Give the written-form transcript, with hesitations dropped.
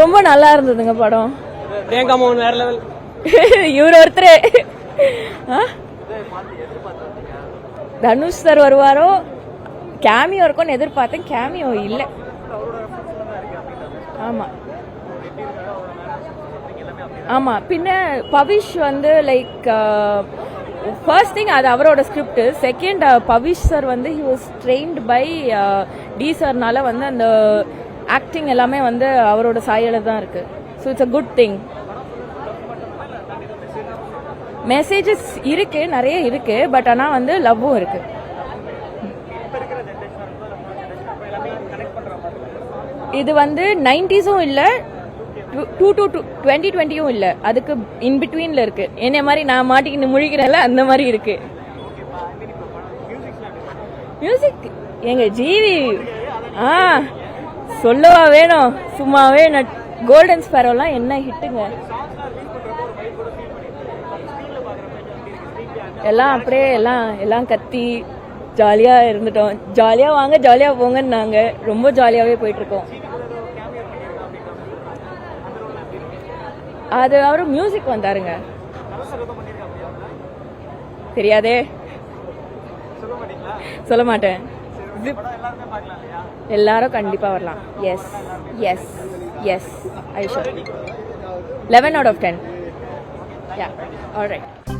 ரொம்ப நல்லா இருந்ததுங்க படம். பிரியங்கா மோகன் வேற லெவல். இவர் ஒருத்தர் தனுஷ் சார் வருவாரோ கேமியோ இருக்கும்னு எதிர்பார்த்தேன். கேமியோ இல்லை. ஆமா ஆமா. பின்ன பவிஷ் வந்து லைக் ஃபர்ஸ்ட் திங் அது அவரோட ஸ்கிரிப்ட். செகண்ட் பவிஷ் சார் வந்து he was trained by D சார்னால வந்து அந்த ஆக்டிங் எல்லாமே வந்து அவரோட சாயல தான் இருக்கு. So it's a good thing. Messages இருக்கு, நிறைய இருக்கு. பட் ஆனால் வந்து லவ்வும் இருக்கு. இது வந்து 90s இல்லை, 2020 இல்லை, அதுக்கு இன் பிட்வீன்ல இருக்கு. என்ன மாதிரி நான் மாட்டிக்கிட்டு முழிக்கிறேன்ல அந்த மாதிரி இருக்கு. மியூசிக் எங்க ஜிவி சொல்லவா வேணும். சும்மாவே கோல்டன் ஸ்பேரோலாம் என்ன ஹிட்டுங்க. எல்லாம் அப்படியே எல்லாம் கத்தி ஜாலியா இருந்துட்டோம். ஜாலியா வாங்க ஜாலியா போங்கன்னு நாங்க ரொம்ப ஜாலியாவே போயிட்டு இருக்கோம். அது அவரு மியூசிக் வந்தாருங்க. தெரியாதே, சொல்ல மாட்டேன். எல்லாரும் கண்டிப்பா வரலாம். Yes yes yes Aisha 11 out of 10. Yeah, all right.